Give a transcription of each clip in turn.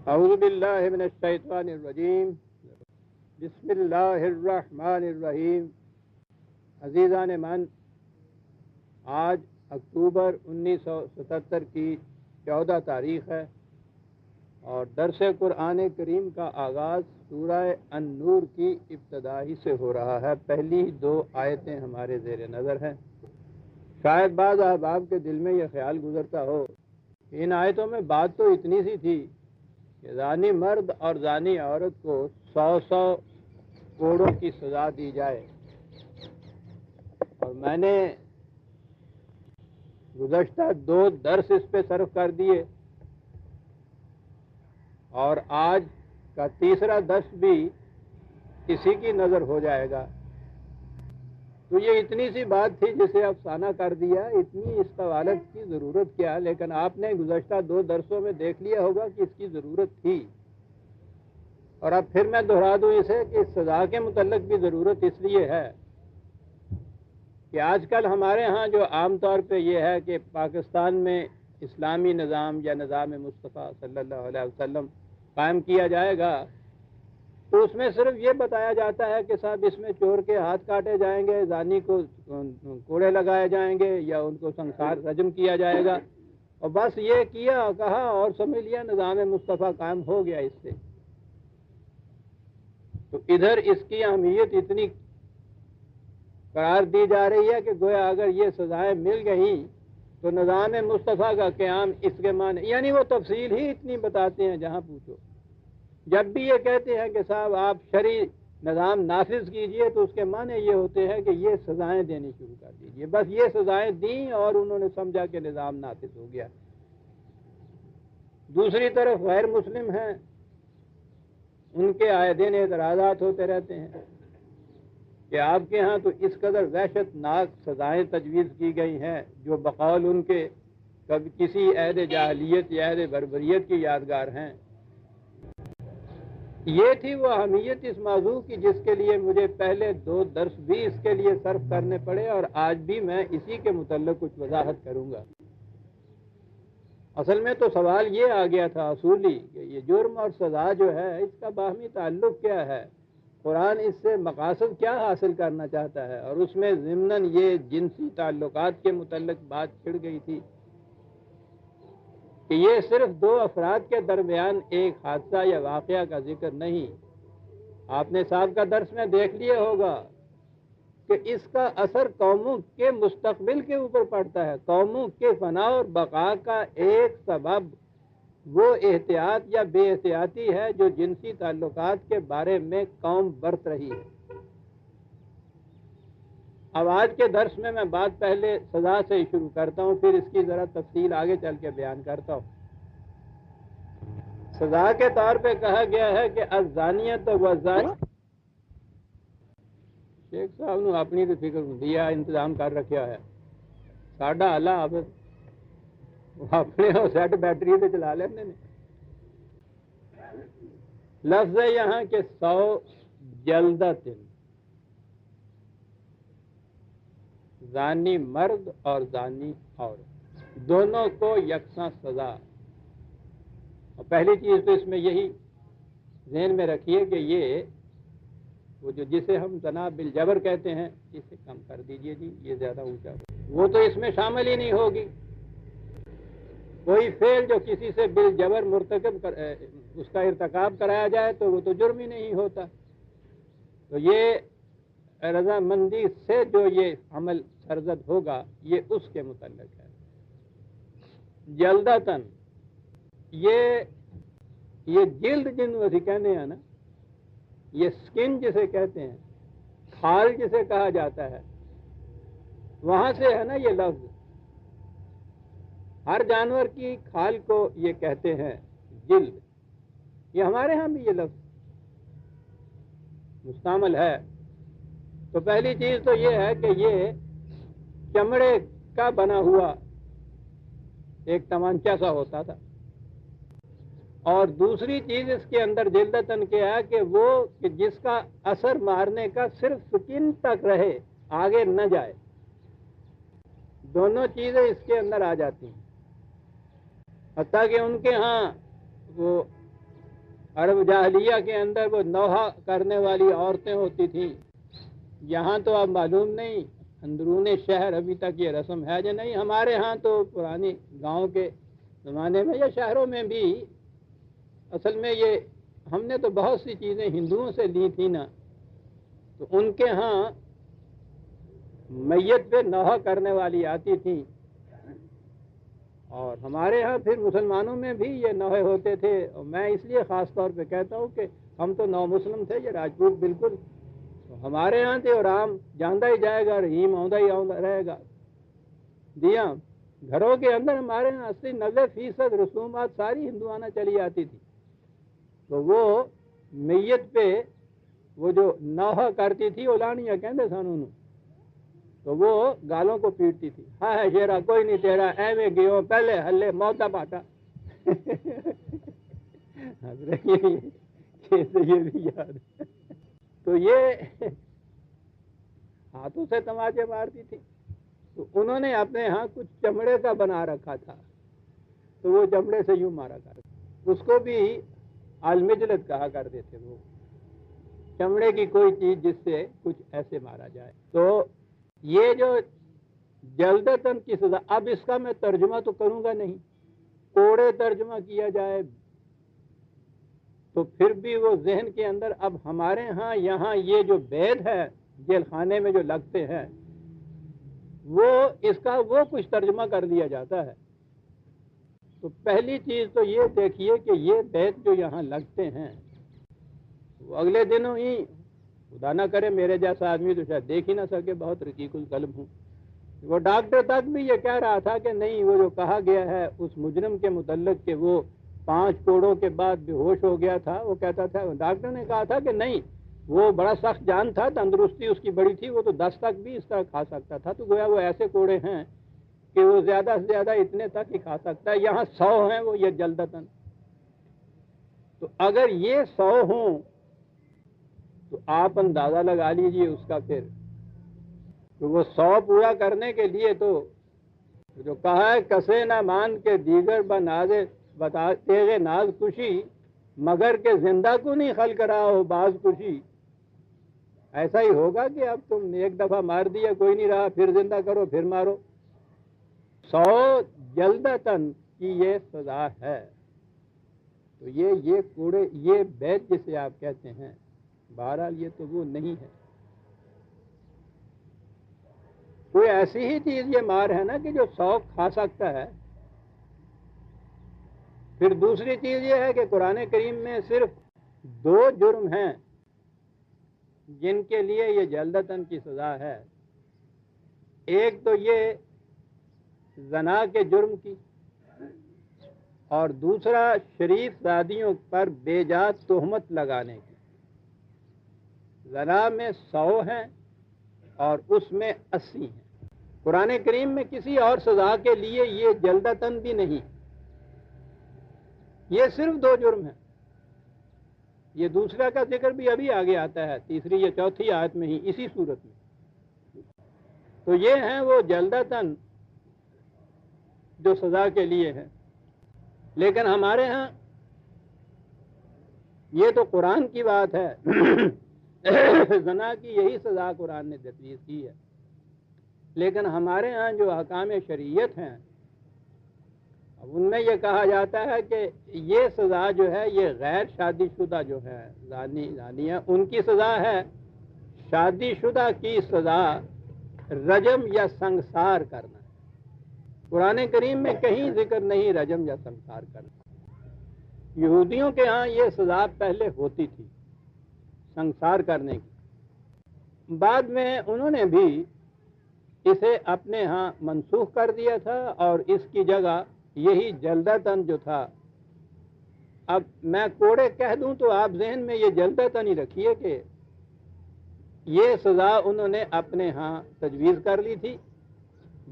اعوذ باللہ من الشیطان الرجیم بسم اللہ الرحمن الرحیم۔ عزیزان من، آج اکتوبر 1977 کی 14 تاریخ ہے اور درس قرآن کریم کا آغاز سورہ النور کی ابتدائی سے ہو رہا ہے۔ پہلی 2 آیتیں ہمارے زیر نظر ہیں۔ شاید بعض احباب کے دل میں یہ خیال گزرتا ہو کہ ان آیتوں میں بات تو اتنی سی تھی کہ زانی مرد اور زانی عورت کو 100 کوڑوں کی سزا دی جائے، اور میں نے گزشتہ 2 درس اس پہ صرف کر دیے اور آج کا تیسرا درس بھی اسی کی نظر ہو جائے گا۔ تو یہ اتنی سی بات تھی جسے افسانہ کر دیا، اتنی اس قوالت کی ضرورت کیا؟ لیکن آپ نے گزشتہ 2 درسوں میں دیکھ لیا ہوگا کہ اس کی ضرورت تھی، اور اب پھر میں دہرا دوں اسے کہ سزا کے متعلق بھی ضرورت اس لیے ہے کہ آج کل ہمارے ہاں جو عام طور پہ یہ ہے کہ پاکستان میں اسلامی نظام یا نظام مصطفیٰ صلی اللہ علیہ وسلم قائم کیا جائے گا، تو اس میں صرف یہ بتایا جاتا ہے کہ صاحب اس میں چور کے ہاتھ کاٹے جائیں گے، زانی کو کوڑے لگائے جائیں گے یا ان کو سنسار رجم کیا جائے گا، اور بس یہ کیا کہا اور سمجھ لیا نظام مصطفیٰ قائم ہو گیا اس سے۔ تو ادھر اس کی اہمیت اتنی قرار دی جا رہی ہے کہ گویا اگر یہ سزائیں مل گئیں تو نظام مصطفیٰ کا قیام اس کے معنی، یعنی وہ تفصیل ہی اتنی بتاتے ہیں جہاں پوچھو۔ جب بھی یہ کہتے ہیں کہ صاحب آپ شرعی نظام نافذ کیجئے تو اس کے معنی یہ ہوتے ہیں کہ یہ سزائیں دینی شروع کر دیجئے، بس یہ سزائیں دیں اور انہوں نے سمجھا کہ نظام نافذ ہو گیا۔ دوسری طرف غیر مسلم ہیں، ان کے آئے دن اعتراضات ہوتے رہتے ہیں کہ آپ کے ہاں تو اس قدر وحشت ناک سزائیں تجویز کی گئی ہیں جو بقول ان کے کبھی کسی عہد جاہلیت یا عہد بربریت کی یادگار ہیں۔ یہ تھی وہ اہمیت اس موضوع کی جس کے لیے مجھے پہلے 2 درس بھی اس کے لیے صرف کرنے پڑے، اور آج بھی میں اسی کے متعلق کچھ وضاحت کروں گا۔ اصل میں تو سوال یہ آ گیا تھا اصولی کہ یہ جرم اور سزا جو ہے اس کا باہمی تعلق کیا ہے، قرآن اس سے مقاصد کیا حاصل کرنا چاہتا ہے، اور اس میں ضمناً یہ جنسی تعلقات کے متعلق بات چھڑ گئی تھی کہ یہ صرف 2 افراد کے درمیان ایک حادثہ یا واقعہ کا ذکر نہیں۔ آپ نے سابقہ درس میں دیکھ لیا ہوگا کہ اس کا اثر قوموں کے مستقبل کے اوپر پڑتا ہے۔ قوموں کے فنا اور بقا کا ایک سبب وہ احتیاط یا بے احتیاطی ہے جو جنسی تعلقات کے بارے میں قوم برت رہی ہے۔ اب آج کے درس میں بات پہلے سزا سے ہی شروع کرتا ہوں، پھر اس کی ذرا تفصیل آگے چل کے بیان کرتا ہوں۔ سزا کے طور پہ کہا گیا ہے کہ الزانیۃ والزانی، شیخ صاحب نے اپنی تو فکر دیا انتظام کر رکھا ہے، ساڈا اللہ آپ اپنے سیٹ بیٹری پہ چلا لینے نے۔ لفظ ہے یہاں کہ 100 جلدت، زانی مرد اور زانی عورت دونوں کو یکساں سزا۔ اور پہلی چیز تو اس میں یہی ذہن میں رکھیے کہ یہ وہ جسے ہم زنا بالجبر کہتے ہیں اسے کم کر دیجئے جی، یہ زیادہ اونچا وہ تو اس میں شامل ہی نہیں ہوگی۔ کوئی فعل جو کسی سے بالجبر مرتکب اس کا ارتکاب کرایا جائے تو وہ تو جرم ہی نہیں ہوتا۔ تو یہ رضامندی سے جو یہ عمل سرزد ہوگا یہ اس کے متعلق ہے۔ جلدتن، یہ جلد جن وہی کہنے ہیں نا، یہ سکن جسے کہتے ہیں، کھال جسے کہا جاتا ہے، وہاں سے ہے نا یہ لفظ۔ ہر جانور کی کھال کو یہ کہتے ہیں جلد، یہ ہمارے ہاں بھی یہ لفظ مستعمل ہے۔ تو پہلی چیز تو یہ ہے کہ یہ چمڑے کا بنا ہوا ایک تمانچہ سا ہوتا تھا، اور دوسری چیز اس کے اندر جلدتن کیا ہے کہ وہ کہ جس کا اثر مارنے کا صرف سکن تک رہے، آگے نہ جائے۔ دونوں چیزیں اس کے اندر آ جاتی ہیں، حتیٰ کہ ان کے ہاں وہ عرب جاہلیہ کے اندر وہ نوحہ کرنے والی عورتیں ہوتی تھیں، یہاں تو اب معلوم نہیں اندرون شہر ابھی تک یہ رسم ہے یا نہیں. ہمارے ہاں تو پرانی گاؤں کے زمانے میں یا شہروں میں بھی اصل میں یہ ہم نے تو بہت سی چیزیں ہندوؤں سے لی تھی نا، تو ان کے ہاں میت پہ نوحہ کرنے والی آتی تھی، اور ہمارے ہاں پھر مسلمانوں میں بھی یہ نوحے ہوتے تھے. اور میں اس لیے خاص طور پہ کہتا ہوں کہ ہم تو نو مسلم تھے، یہ راجپوت بالکل ہمارے ہاں تھے، اور رام جاندہ ہی جائے گا، رحیم آؤندہ ہی آؤندہ رہے گا. دیا گھروں کے اندر ہمارے ہاں 80-90% رسومات ساری ہندوانہ چلی آتی تھی. تو وہ میت پہ وہ جو نوحہ کرتی تھی اولانیاں کہندے سن انہوں، تو وہ گالوں کو پیٹتی تھی. ہاں ہے شیرا کوئی نہیں تیرا ایویں گیو پہلے ہلے موتا باٹا. یہ بھی یاد ہے. تو یہ ہاتھوں سے تماچے مارتی تھی. تو انہوں نے اپنے ہاں کچھ چمڑے کا بنا رکھا تھا، تو وہ چمڑے سے یوں مارا کرتے، اس کو بھی المجلد کہا کرتے تھے. وہ چمڑے کی کوئی چیز جس سے کچھ ایسے مارا جائے. تو یہ جو جلدتاً کی سزا، اب اس کا میں ترجمہ تو کروں گا نہیں، کوڑے ترجمہ کیا جائے تو پھر بھی وہ ذہن کے اندر. اب ہمارے ہاں یہاں یہ جو بید ہے جیل خانے میں جو لگتے ہیں، وہ اس کا وہ کچھ ترجمہ کر دیا جاتا ہے. تو پہلی چیز تو یہ دیکھیے کہ یہ بید جو یہاں لگتے ہیں وہ اگلے دنوں ہی، خدا نہ کرے میرے جیسا آدمی تو شاید دیکھ ہی نہ سکے، بہت رقیق القلب ہوں، وہ ڈاکٹر تک بھی یہ کہہ رہا تھا کہ نہیں، وہ جو کہا گیا ہے اس مجرم کے متعلق کہ وہ 5 کوڑوں کے بعد بے ہوش ہو گیا تھا، وہ کہتا تھا، ڈاکٹر نے کہا تھا کہ نہیں، وہ بڑا سخت جان تھا، تندرستی اس کی بڑی تھی، وہ تو 10 تک بھی اس طرح کھا سکتا تھا. تو گویا وہ ایسے کوڑے ہیں کہ وہ زیادہ سے زیادہ اتنے تک ہی کھا سکتا ہے. یہاں 100 ہیں وہ یہ جلدتاً. تو اگر یہ 100 ہوں تو آپ اندازہ لگا لیجئے اس کا پھر. تو وہ 100 پورا کرنے کے لیے تو جو کہا ہے کسے نہ مان کے دیگر بناز بتاتے گے ناز کشی، مگر کہ زندہ کو نہیں خلق رہا ہو باز کشی. ایسا ہی ہوگا کہ اب تم ایک دفعہ مار دیا کوئی نہیں رہا، پھر زندہ کرو پھر مارو. 100 جلدتاً کی یہ سزا ہے. تو یہ کوڑے، یہ بیت جسے آپ کہتے ہیں، بہرحال یہ تو وہ نہیں ہے. کوئی ایسی ہی چیز یہ مار ہے نا کہ جو 100 کھا سکتا ہے. پھر دوسری چیز یہ ہے کہ قرآن کریم میں صرف 2 جرم ہیں جن کے لیے یہ جلدتاً کی سزا ہے. ایک تو یہ زنا کے جرم کی، اور دوسرا شریف زادیوں پر بے جا تہمت لگانے کی. زنا میں 100 ہیں اور اس میں 80 ہیں. قرآن کریم میں کسی اور سزا کے لیے یہ جلدتاً بھی نہیں، یہ صرف 2 جرم ہیں. یہ دوسرا کا ذکر بھی ابھی آگے آتا ہے 3 یا 4 آیت میں ہی اسی صورت میں. تو یہ ہیں وہ جلدتاً جو سزا کے لیے ہیں. لیکن ہمارے ہاں یہ تو قرآن کی بات ہے، زنا کی یہی سزا قرآن نے تجویز کی ہے. لیکن ہمارے ہاں جو احکام شریعت ہیں ان میں یہ کہا جاتا ہے کہ یہ سزا جو ہے یہ غیر شادی شدہ جو ہے زانیہ ان کی سزا ہے. شادی شدہ کی سزا رجم یا سنگسار کرنا. قرآن کریم میں کہیں ذکر نہیں رجم یا سنگسار کرنا. یہودیوں کے ہاں یہ سزا پہلے ہوتی تھی سنگسار کرنے کی، بعد میں انہوں نے بھی اسے اپنے ہاں منسوخ کر دیا تھا، اور اس کی جگہ یہی جلدتاً جو تھا. اب میں کوڑے کہہ دوں تو آپ ذہن میں یہ جلدتاً ہی رکھیے کہ یہ سزا انہوں نے اپنے ہاں تجویز کر لی تھی.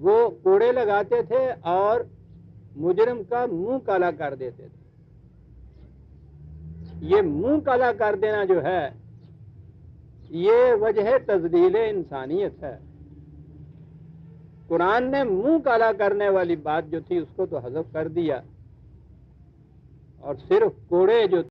وہ کوڑے لگاتے تھے اور مجرم کا منہ کالا کر دیتے تھے. یہ منہ کالا کر دینا جو ہے یہ وجہ تذلیل انسانیت ہے. قرآن نے منہ کالا کرنے والی بات جو تھی اس کو تو حذف کر دیا، اور صرف کوڑے جو